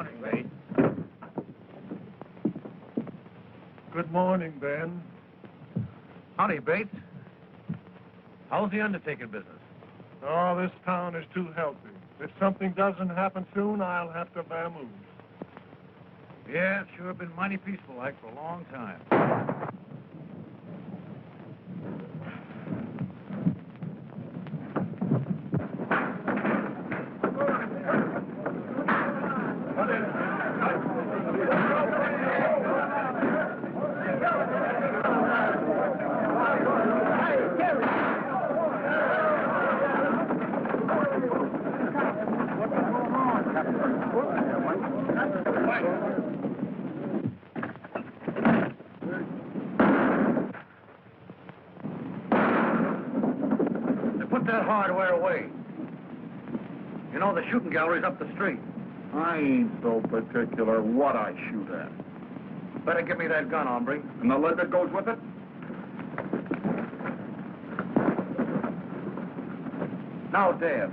Morning, mate. Good morning, Ben. Howdy, Bates. How's the Undertaker business? Oh, this town is too healthy. If something doesn't happen soon, I'll have to vamoose. Yeah, it's sure been mighty peaceful like for a long time. The shooting gallery's up the street. I ain't so particular what I shoot at. Better give me that gun, hombre. And the lead that goes with it? Now, Dad.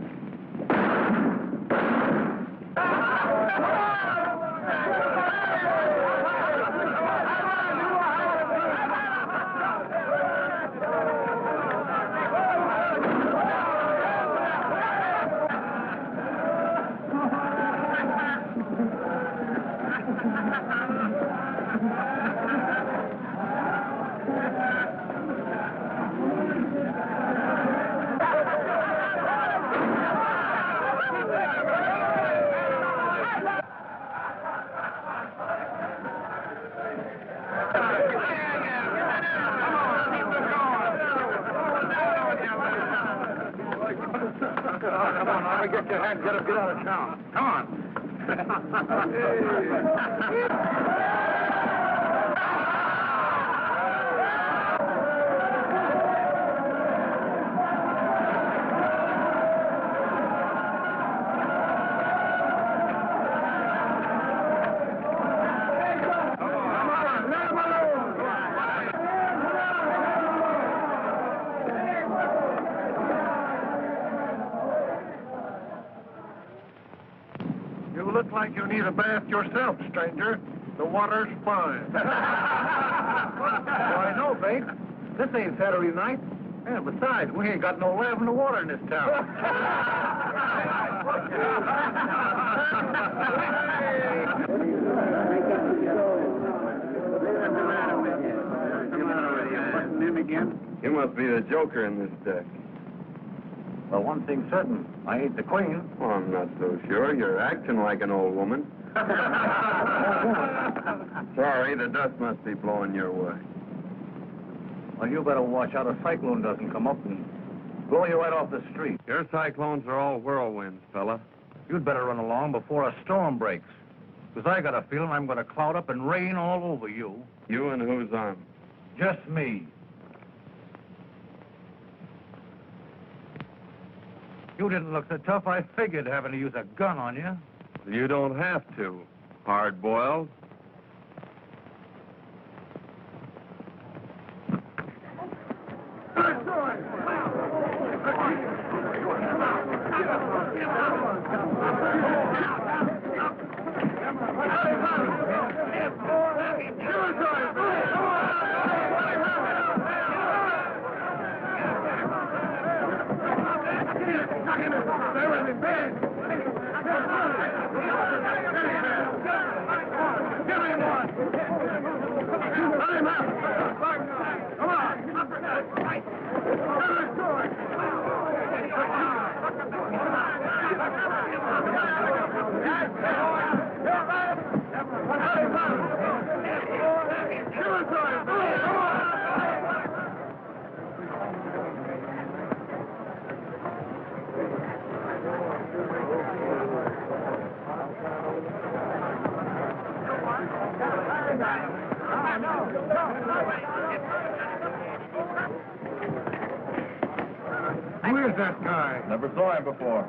Get your head, get out of town. Come on. Like you need a bath yourself, stranger. The water's fine. Well, I know, Bates. This ain't Saturday night. And besides, we ain't got no lavender water in this town. You must be the joker in this deck. Well, one thing's certain. I ain't the queen. Oh, I'm not so sure. You're acting like an old woman. Sorry, the dust must be blowing your way. Well, you better watch out a cyclone doesn't come up and blow you right off the street. Your cyclones are all whirlwinds, fella. You'd better run along before a storm breaks. Because I got a feeling I'm going to cloud up and rain all over you. You and who's on? Just me. You didn't look so tough, I figured having to use a gun on you. You don't have to. Hard-boiled. Who is that guy? Never saw him before.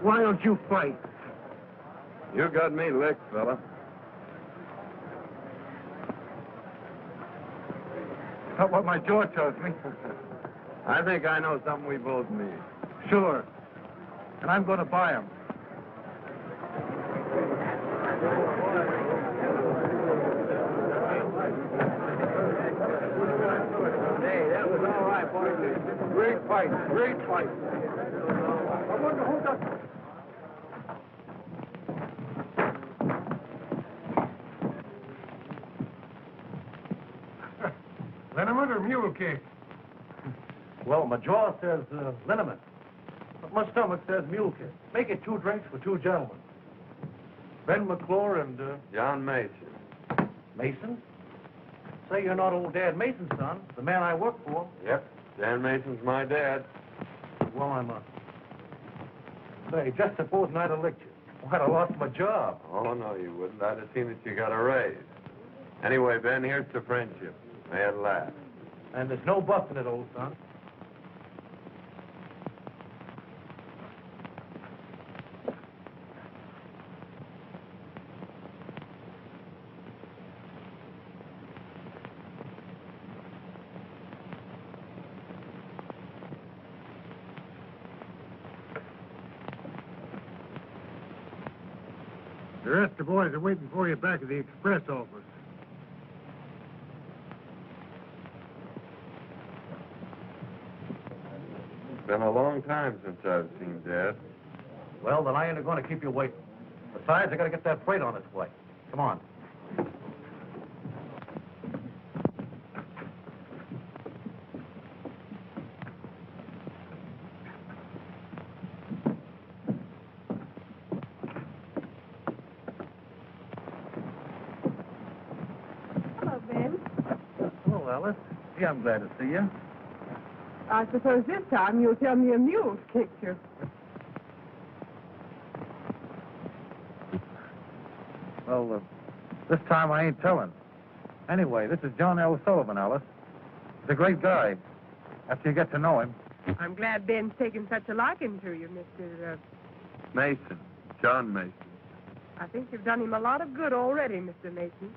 Why don't you fight? You got me licked, fella. That's what my jaw tells me. I think I know something we both need. Sure. And I'm going to buy them. Hey, that was all right, boys. Great fight. Great fight. I wonder who got... Liniment or mule kick? Well, my jaw says liniment, but my stomach says mule kick. Make it 2 drinks for 2 gentlemen. Ben McClure and... John Mason. Mason? Say you're not old Dad Mason's son, the man I work for. Yep. Dan Mason's my dad. Well, I'm Say, just supposing I'd have licked you. I'd have lost my job. Oh, no, you wouldn't. I'd have seen that you got a raise. Anyway, Ben, here's to friendship. May it last. And there's no buffing it, old son. The rest of the boys are waiting for you back at the express office. It's been a long time since I've seen Dad. Well, then I ain't going to keep you waiting. Besides, I got to get that freight on its way. Come on. Hello, Ben. Hello, Alice. Yeah, I'm glad to see you. I suppose this time you'll tell me a mule's kicked you. Well, this time I ain't telling. Anyway, this is John L. Sullivan, Alice. He's a great guy, after you get to know him. I'm glad Ben's taken such a liking to you, Mr. Mason. John Mason. I think you've done him a lot of good already, Mr. Mason.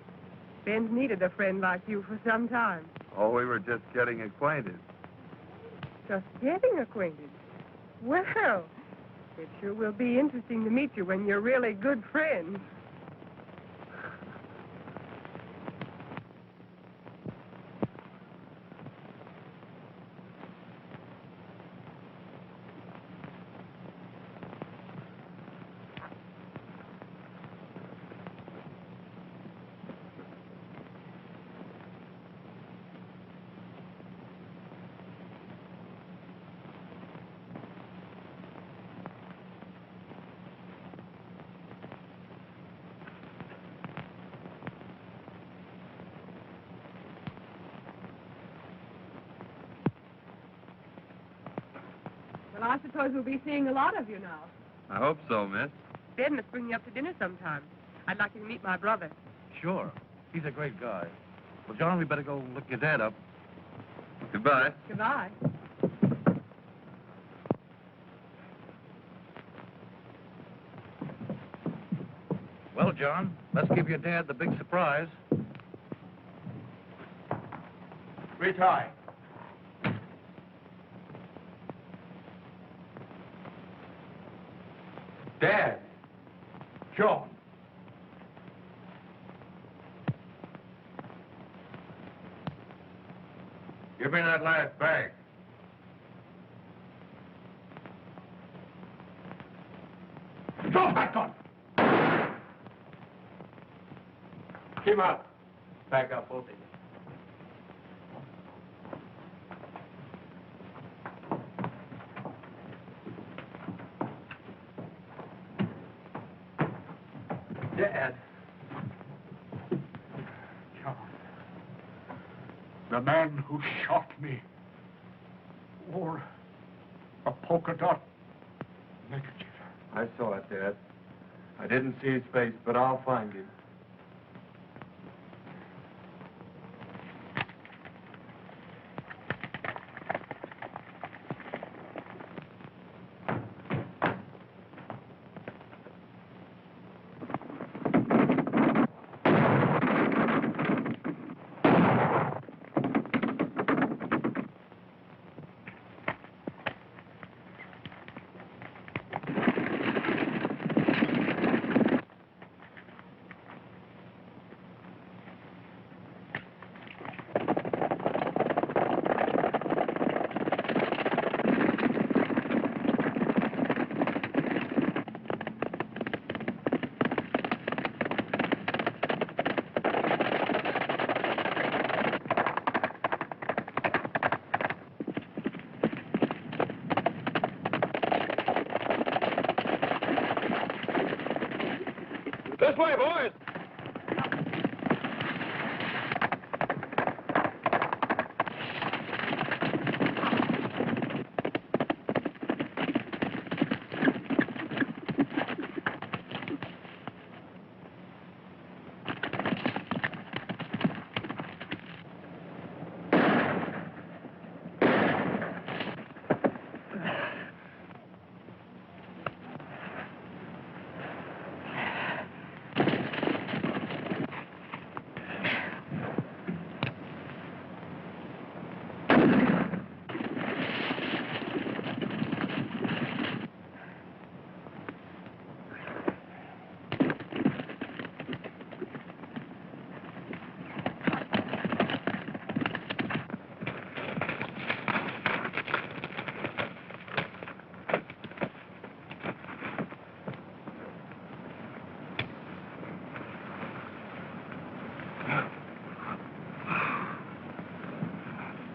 Ben's needed a friend like you for some time. Oh, we were just getting acquainted. Just getting acquainted. Well, it sure will be interesting to meet you when you're really good friends. Well, I suppose we'll be seeing a lot of you now. I hope so, miss. Ben must bring you up to dinner sometime. I'd like you to meet my brother. Sure. He's a great guy. Well, John, we better go look your dad up. Goodbye. Goodbye. Well, John, let's give your dad the big surprise. Retie. Dad. John. Give me that last bag. Drop that gun! Keep up. Back up, both of you. Dad. John, the man who shot me wore a polka dot neckerchief. I saw it, Dad. I didn't see his face, but I'll find him. This way, boys!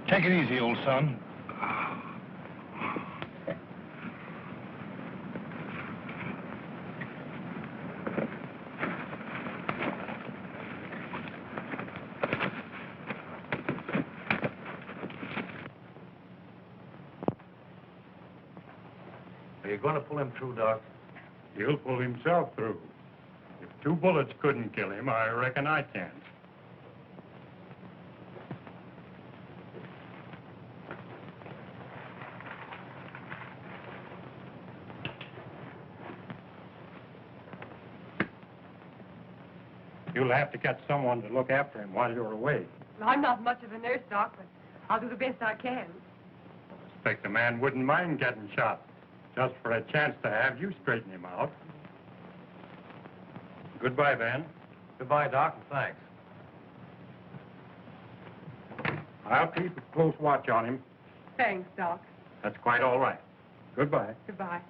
Take it easy, old son. Are you going to pull him through, Doc? He'll pull himself through. If 2 bullets couldn't kill him, I reckon I can. You'll have to get someone to look after him while you're away. Well, I'm not much of a nurse, Doc, but I'll do the best I can. Expect the man wouldn't mind getting shot, just for a chance to have you straighten him out. Goodbye, Ben. Goodbye, Doc, and thanks. I'll keep a close watch on him. Thanks, Doc. That's quite all right. Goodbye. Goodbye.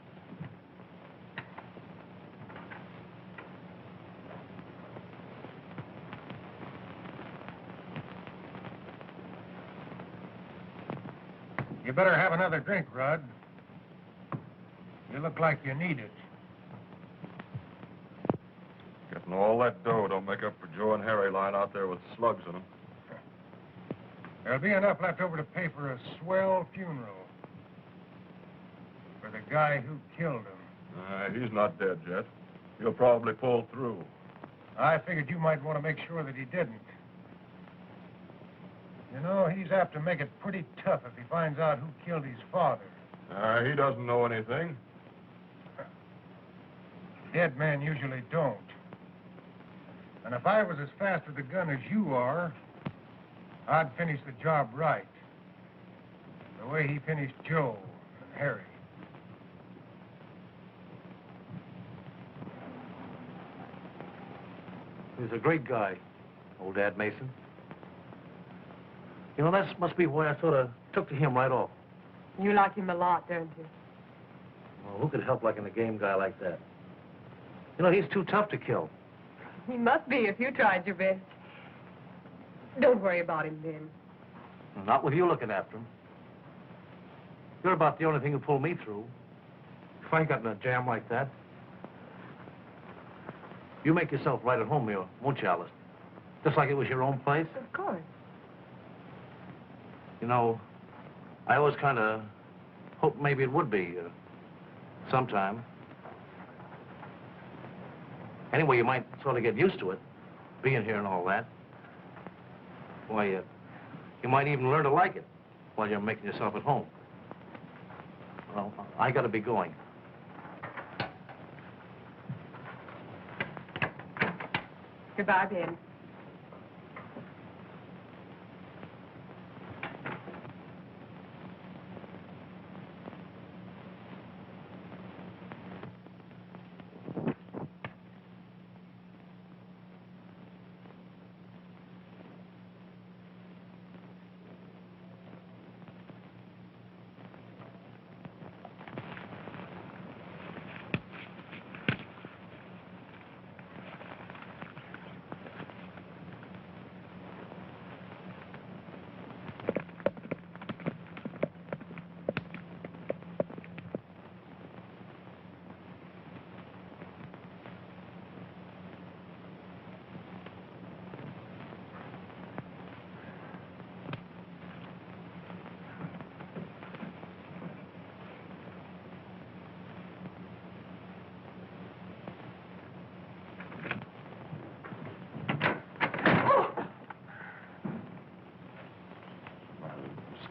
You better have another drink, Rod. You look like you need it. Getting all that dough don't make up for Joe and Harry lying out there with slugs in them. There'll be enough left over to pay for a swell funeral for the guy who killed him. He's not dead yet. He'll probably pull through. I figured you might want to make sure that he didn't. You know, he's apt to make it pretty tough if he finds out who killed his father. He doesn't know anything. Dead men usually don't. And if I was as fast with a gun as you are, I'd finish the job right. The way he finished Joe and Harry. He was a great guy, old Dad Mason. You know, that must be why I sort of took to him right off. You like him a lot, don't you? Well, who could help liking a game guy like that? You know, he's too tough to kill. He must be if you tried your best. Don't worry about him, Ben. Not with you looking after him. You're about the only thing who pulled me through. If I got in a jam like that. You make yourself right at home here, won't you, Alice? Just like it was your own place. Of course. You know, I always kind of hoped maybe it would be sometime. Anyway, you might sort of get used to it, being here and all that. Why, you might even learn to like it while you're making yourself at home. Well, I got to be going. Goodbye, Ben.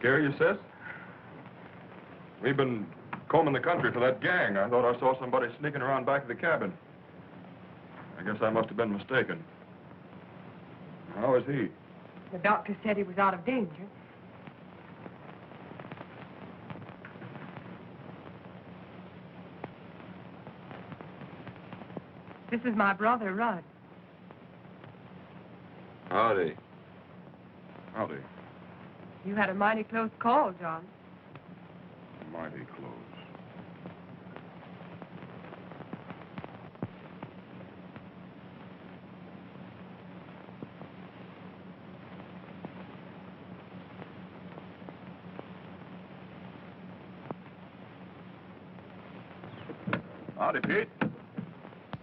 McClure, you says? We've been combing the country for that gang. I thought I saw somebody sneaking around back of the cabin. I guess I must have been mistaken. How is he? The doctor said he was out of danger. This is my brother, Rudd. Howdy. Howdy. You had a mighty close call, John. Mighty close. Howdy, Pete.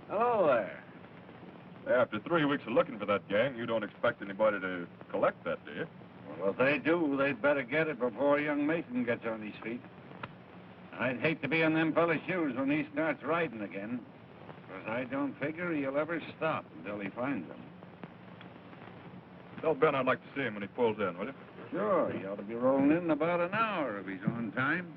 Hello there. After 3 weeks of looking for that gang, you don't expect anybody to collect that, do you? Well, if they do, they'd better get it before young Mason gets on his feet. I'd hate to be in them fellas' shoes when he starts riding again, because I don't figure he'll ever stop until he finds them. Tell Ben I'd like to see him when he pulls in, will you? Sure, he ought to be rolling in about an hour if he's on time.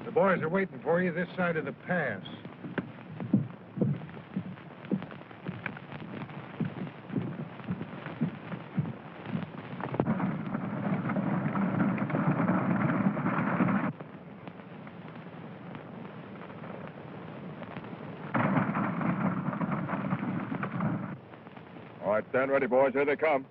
The boys are waiting for you this side of the pass. All right, stand ready, boys. Here they come.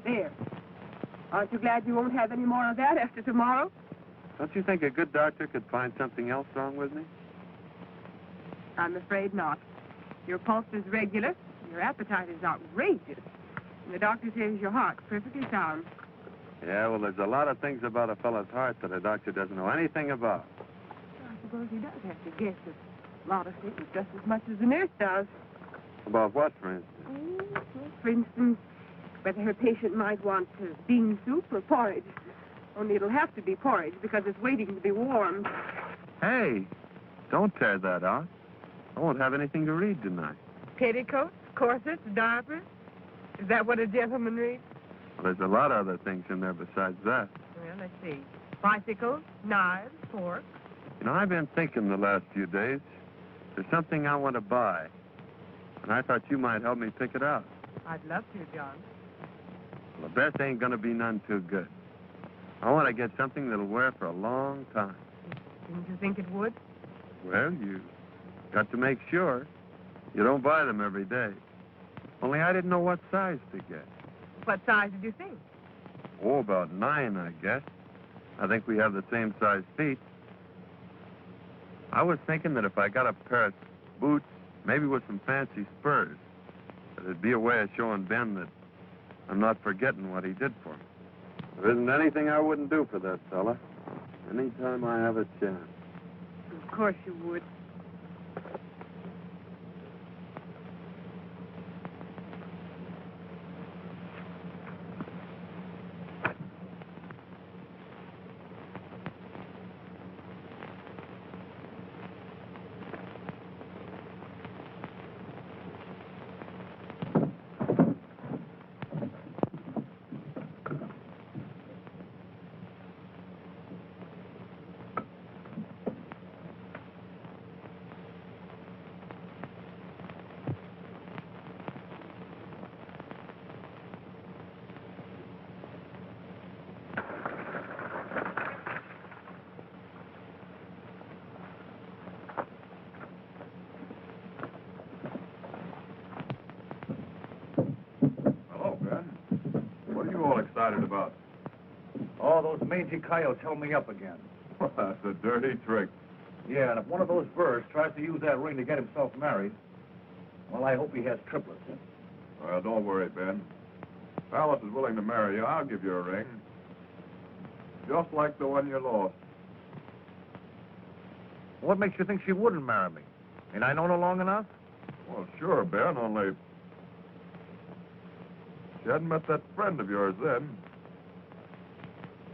There. Aren't you glad you won't have any more of that after tomorrow? Don't you think a good doctor could find something else wrong with me? I'm afraid not. Your pulse is regular. Your appetite is outrageous. And the doctor says your heart's perfectly sound. Yeah, well, there's a lot of things about a fellow's heart that a doctor doesn't know anything about. I suppose he does have to guess at a lot of things just as much as the nurse does. About what, for instance? Well, for instance, whether her patient might want bean soup or porridge. Only it'll have to be porridge because it's waiting to be warmed. Hey, don't tear that out. I won't have anything to read tonight. Petticoats, corsets, diapers. Is that what a gentleman reads? Well, there's a lot of other things in there besides that. Well, let's see. Bicycles, knives, forks. You know, I've been thinking the last few days. There's something I want to buy. And I thought you might help me pick it out. I'd love to, John. Well, the best ain't gonna be none too good. I want to get something that'll wear for a long time. Didn't you think it would? Well, you got to make sure. You don't buy them every day. Only I didn't know what size to get. What size did you think? Oh, about 9, I guess. I think we have the same size feet. I was thinking that if I got a pair of boots, maybe with some fancy spurs, that it'd be a way of showing Ben that I'm not forgetting what he did for me. There isn't anything I wouldn't do for that fella. Anytime I have a chance. Of course you would. Hello, Ben. What are you all excited about? Oh, those mangy coyotes held me up again. That's a dirty trick. Yeah, and if one of those birds tries to use that ring to get himself married, well, I hope he has triplets. Well, don't worry, Ben. If Alice is willing to marry you, I'll give you a ring. Just like the one you lost. What makes you think she wouldn't marry me? Ain't I known her long enough? Well, sure, Ben, only... You hadn't met that friend of yours then.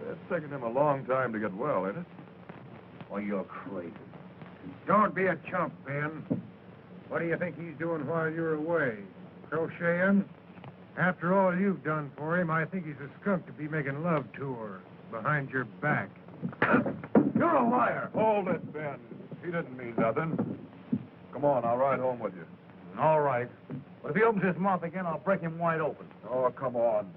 It's taken him a long time to get well, ain't it? Oh, you're crazy. Don't be a chump, Ben. What do you think he's doing while you're away? Crocheting? After all you've done for him, I think he's a skunk to be making love to her behind your back. You're a liar. Hold it, Ben. He didn't mean nothing. Come on, I'll ride home with you. All right. But if he opens his mouth again, I'll break him wide open. Oh, come on.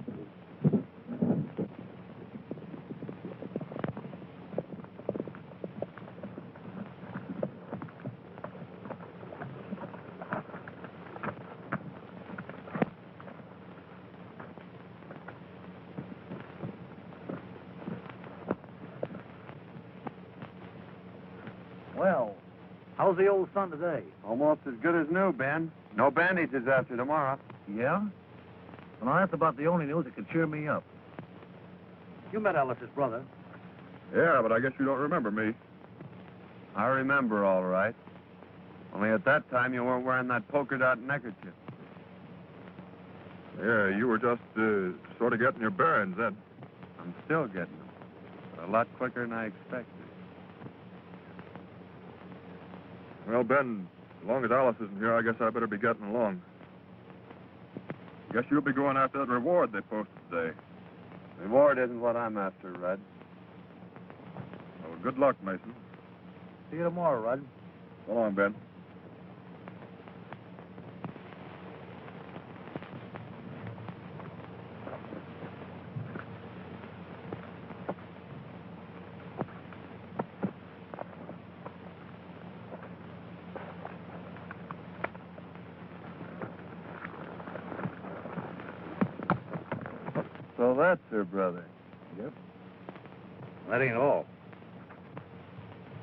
Well, how's the old sun today? Almost as good as new, Ben. No bandages after tomorrow. Yeah? Well, that's about the only news that could cheer me up. You met Alice's brother. Yeah, but I guess you don't remember me. I remember all right. Only at that time you weren't wearing that polka dot neckerchief. Yeah, you were just sort of getting your bearings then. I'm still getting them. But a lot quicker than I expected. Well, Ben, as long as Alice isn't here, I guess I better be getting along. Guess you'll be going after that reward they posted today. Reward isn't what I'm after, Red. Well, good luck, Mason. See you tomorrow, Rudd. So long, Ben. So that's her brother. Yep. That ain't all.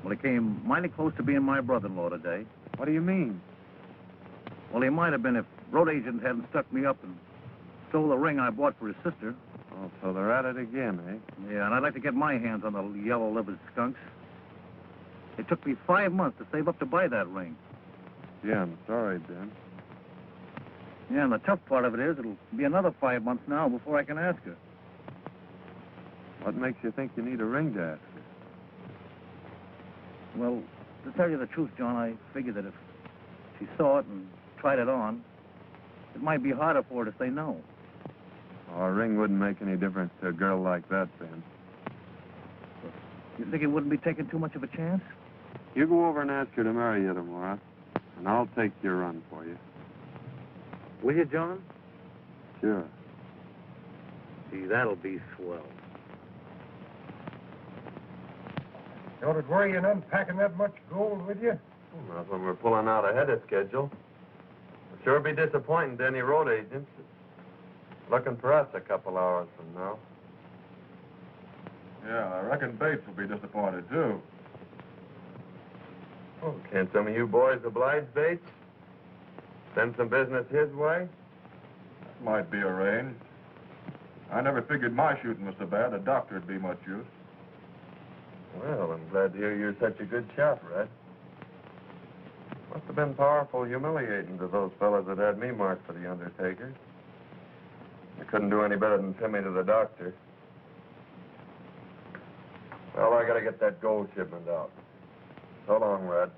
Well, he came mighty close to being my brother-in-law today. What do you mean? Well, he might have been if road agent hadn't stuck me up and stole the ring I bought for his sister. Oh, so they're at it again, eh? Yeah, and I'd like to get my hands on the yellow-livered skunks. It took me 5 months to save up to buy that ring. Yeah, I'm sorry, Ben. Yeah, and the tough part of it is it'll be another 5 months now before I can ask her. What makes you think you need a ring to ask her? Well, to tell you the truth, John, I figured that if she saw it and tried it on, it might be harder for her to say no. Oh, a ring wouldn't make any difference to a girl like that, Ben. You think it wouldn't be taking too much of a chance? You go over and ask her to marry you tomorrow, and I'll take your run for you. Will you, John? Sure. Gee, that'll be swell. Don't it worry you in unpacking that much gold with you? Not when we're pulling out ahead of schedule. It'll sure be disappointing to any road agents. Looking for us a couple hours from now. Yeah, I reckon Bates will be disappointed, too. Oh, can't some of you boys oblige Bates? Send some business his way? That might be arranged. I never figured my shooting was so bad a doctor'd be much use. Well, I'm glad to hear you're such a good shot, Red. Must have been powerful humiliating to those fellas that had me marked for the Undertaker. I couldn't do any better than send me to the doctor. Well, I gotta get that gold shipment out. So long, Red.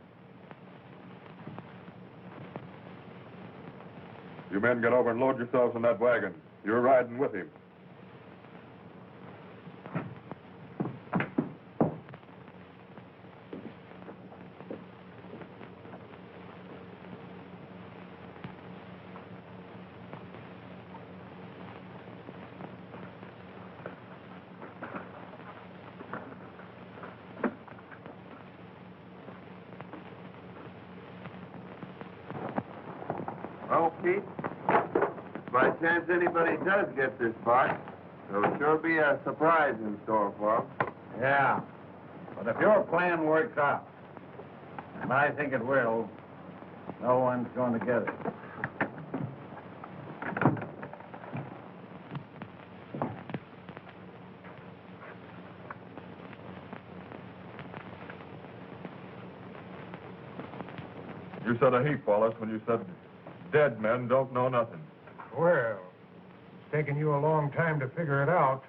You men get over and load yourselves in that wagon. You're riding with him. Well, Pete, by chance anybody does get this box, there'll sure be a surprise in store for them. Yeah. But if your plan works out, and I think it will, no one's going to get it. You You said a heap, Wallace, when you said dead men don't know nothing. Well, it's taken you a long time to figure it out.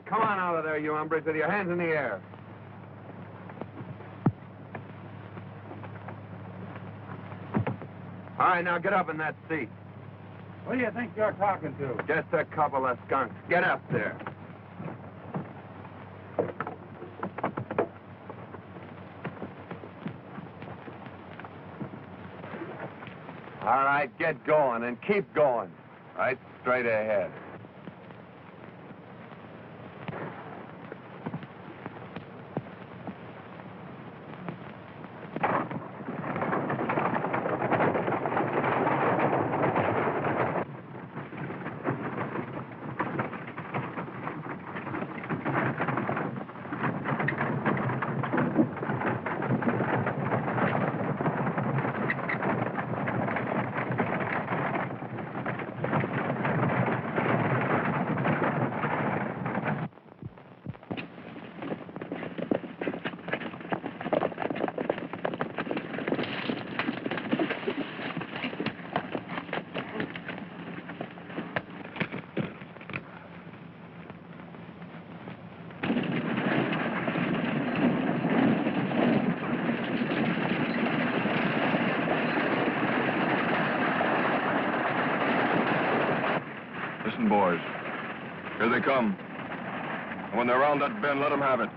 Come on out of there, you hombres, with your hands in the air. All right, now get up in that seat. Who do you think you're talking to? Just a couple of skunks. Get up there. All right, get going and keep going. Right straight ahead. Listen, boys. Here they come. And when they're around that bend, let them have it.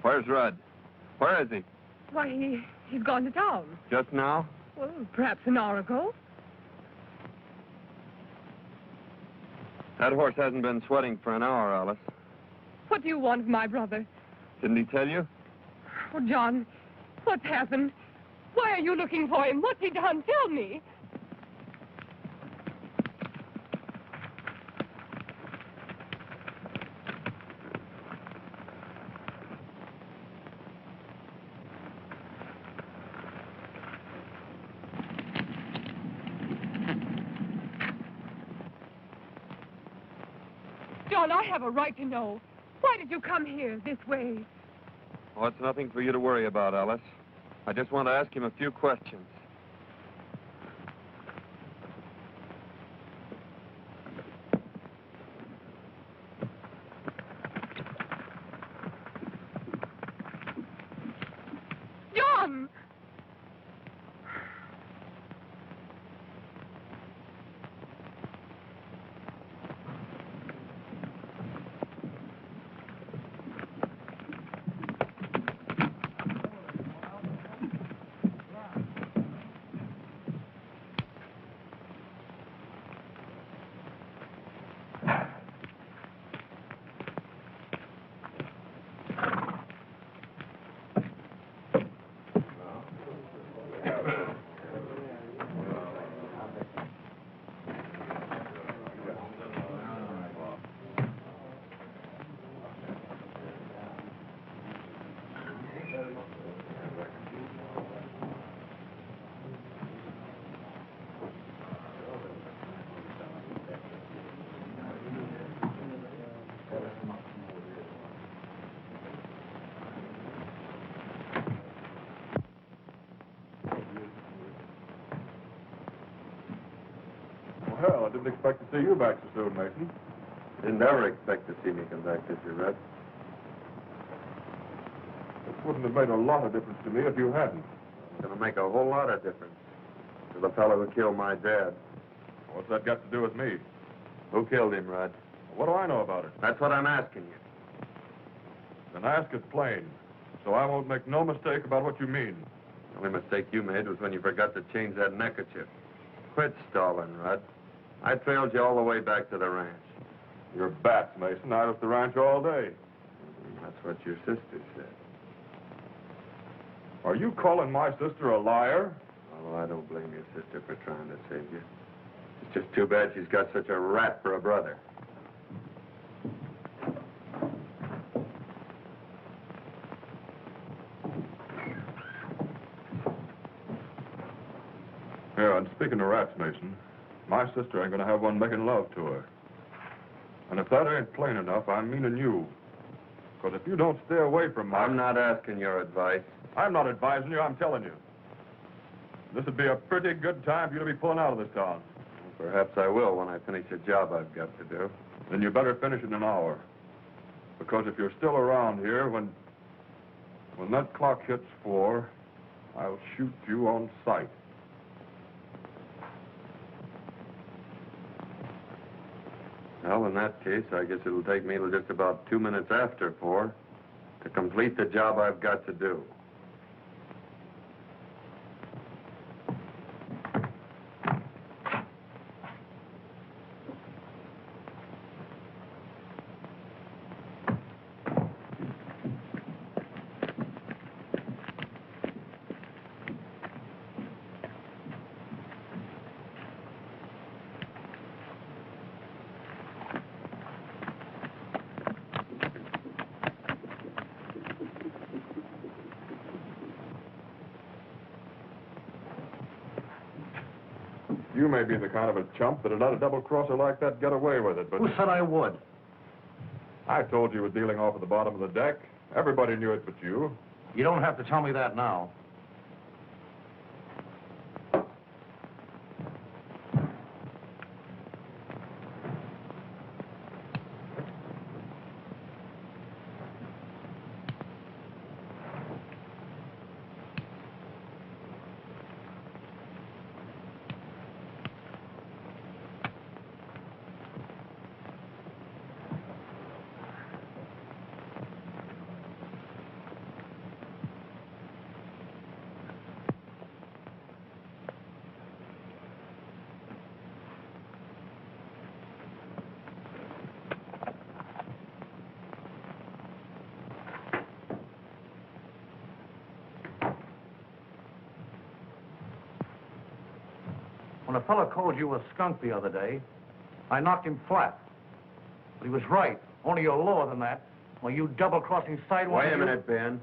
Where's Rudd? Where is he? Why, he's gone to town. Just now? Well, perhaps an hour ago. That horse hasn't been sweating for an hour, Alice. What do you want of my brother? Didn't he tell you? Oh, John, what's happened? Why are you looking for him? What's he done? Tell me. John, I have a right to know. Why did you come here this way? Oh, it's nothing for you to worry about, Alice. I just want to ask him a few questions. John! Well, I didn't expect to see you back so soon, Mason. Didn't ever expect to see me come back, did you, Red? It wouldn't have made a lot of difference to me if you hadn't. It's going to make a whole lot of difference to the fellow who killed my dad. What's that got to do with me? Who killed him, Red? What do I know about it? That's what I'm asking you. Then ask it plain, so I won't make no mistake about what you mean. The only mistake you made was when you forgot to change that neckerchief. Quit stalling, Rudd. I trailed you all the way back to the ranch. You're bats, Mason. I was at the ranch all day. That's what your sister said. Are you calling my sister a liar? Oh, I don't blame your sister for trying to save you. It's just too bad she's got such a rat for a brother. Yeah, and speaking of rats, Mason, my sister ain't gonna have one making love to her. And if that ain't plain enough, I'm meaning you. Because if you don't stay away from my... I'm not asking your advice. I'm not advising you, I'm telling you. This would be a pretty good time for you to be pulling out of this town. Well, perhaps I will when I finish a job I've got to do. Then you better finish it in an hour. Because if you're still around here, when that clock hits 4, I'll shoot you on sight. Well, in that case, I guess it'll take me till just about 2 minutes after 4 to complete the job I've got to do. You may be the kind of a chump that'd let a double-crosser like that get away with it, but... Who said I would? I told you you were dealing off at the bottom of the deck. Everybody knew it but you. You don't have to tell me that now. When a fellow called you a skunk the other day, I knocked him flat. But he was right. Only you're lower than that. Well, you double-crossing sidewalk... Wait a minute, Ben.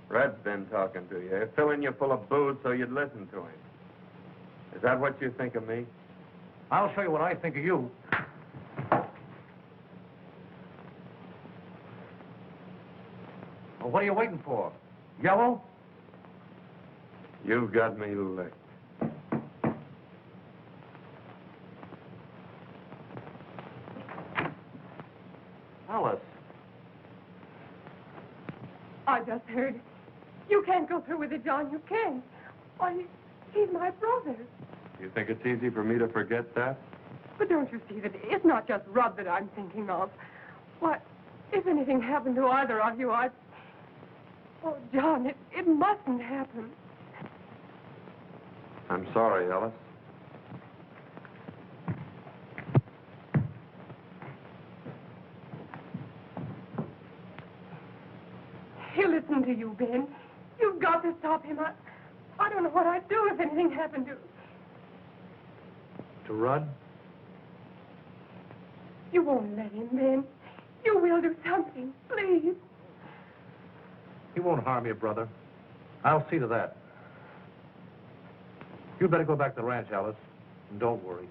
Red's been talking to you, filling you full of booze so you'd listen to him. Is that what you think of me? I'll show you what I think of you. Well, what are you waiting for? Yellow? You've got me licked. Alice. I just heard. You can't go through with it, John. You can't. Why, he's my brother. You think it's easy for me to forget that? But don't you see that it's not just Rub that I'm thinking of? What, if anything happened to either of you, I'd... Oh, John, it mustn't happen. I'm sorry, Alice. He'll listen to you, Ben. You've got to stop him. I don't know what I'd do if anything happened to... To Rudd? You won't let him, Ben. You will do something, please. He won't harm you, brother. I'll see to that. You better go back to the ranch, Alice, and don't worry.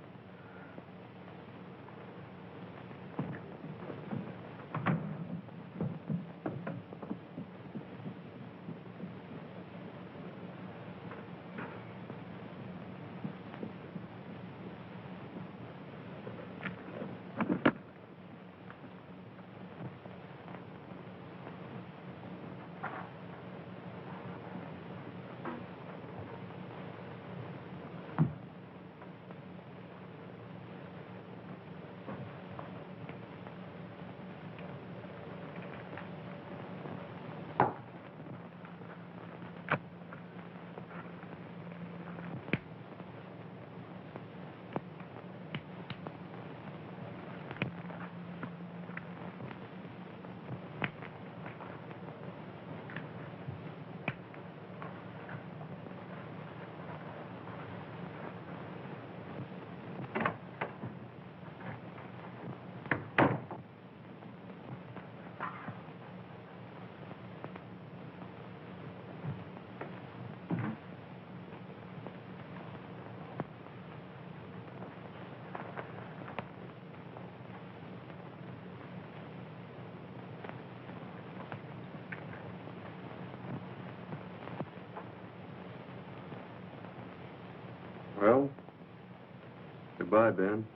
Goodbye, Ben.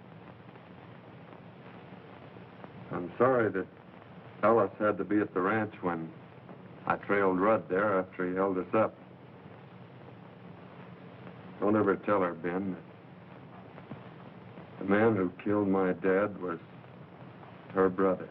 I'm sorry that Ellis had to be at the ranch when I trailed Rudd there after he held us up. Don't ever tell her, Ben, that the man who killed my dad was her brother.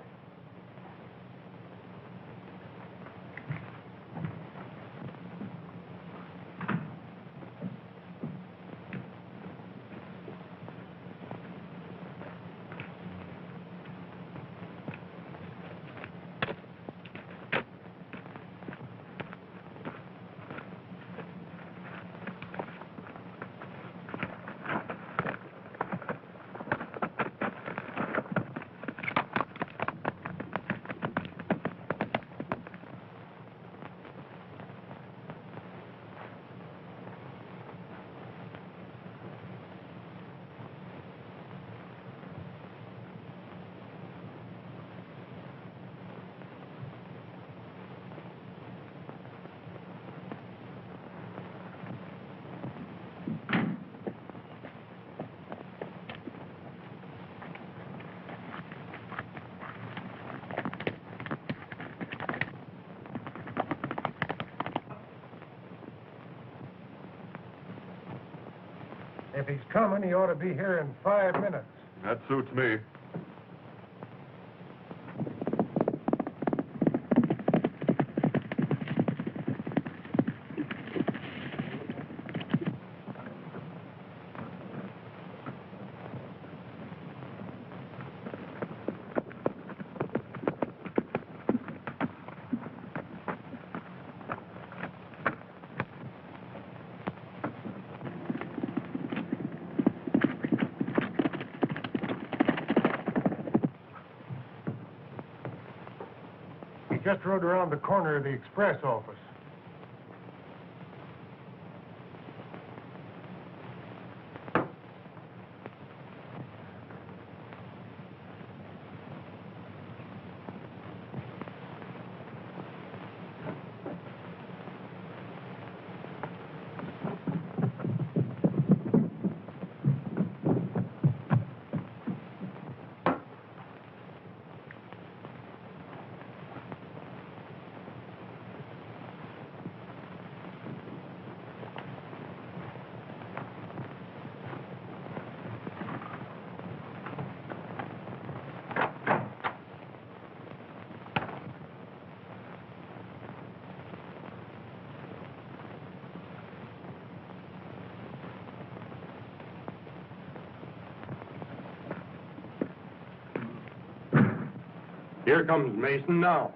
If he's coming, he ought to be here in 5 minutes. That suits me. Just rode around the corner of the express office. Here comes Mason now.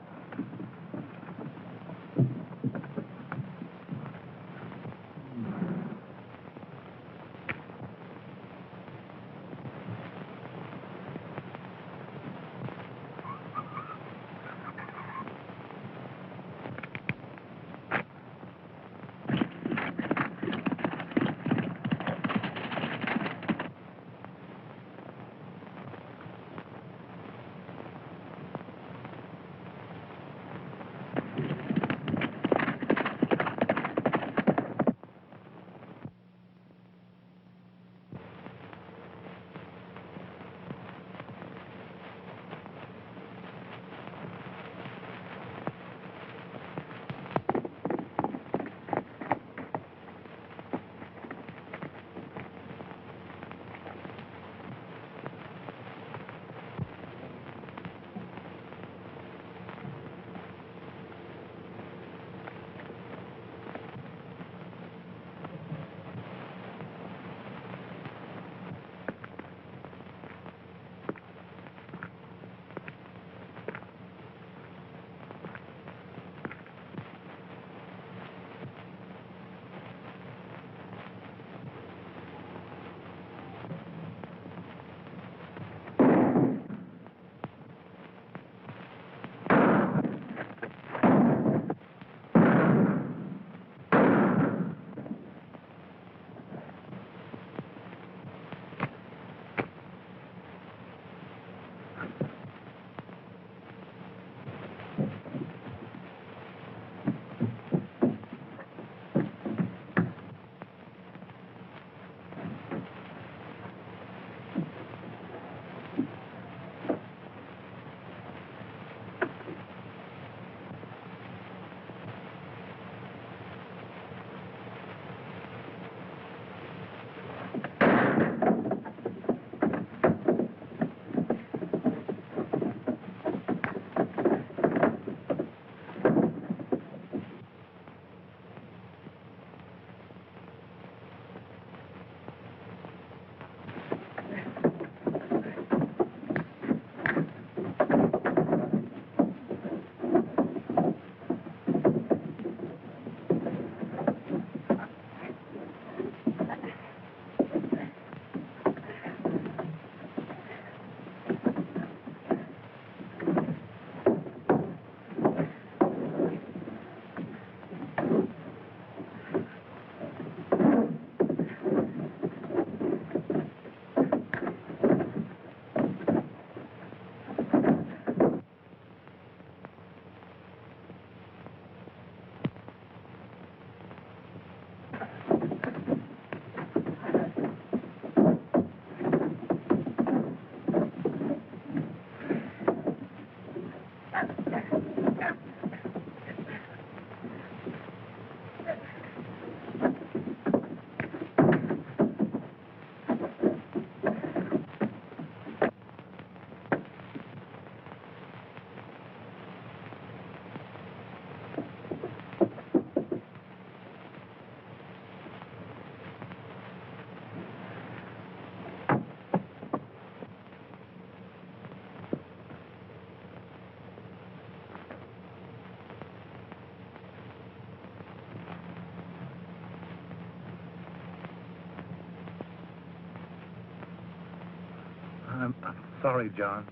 I'm sorry, John.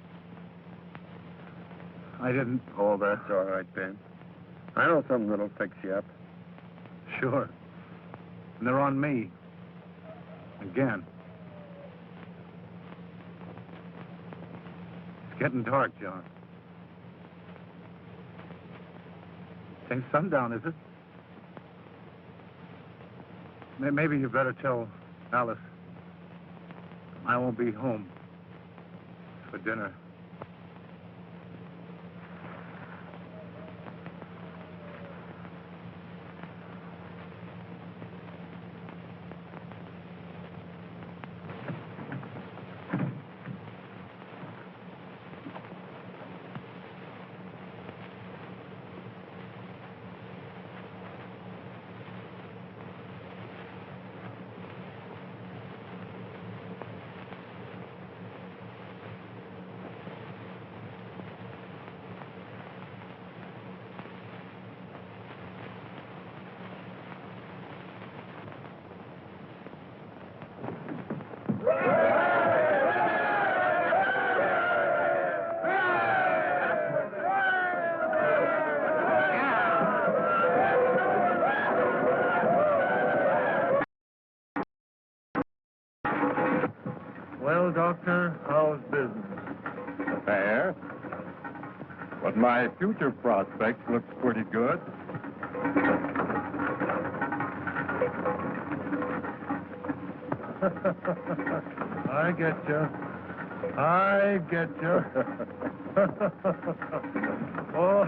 I didn't... Oh, that's all right, Ben. I know something that'll fix you up. Sure. And they're on me. Again. It's getting dark, John. It ain't sundown, is it? Maybe you better tell Alice I won't be home for dinner. Well, Doctor, how's business? Fair. But my future prospects looks pretty good. I get you. I get you. Oh.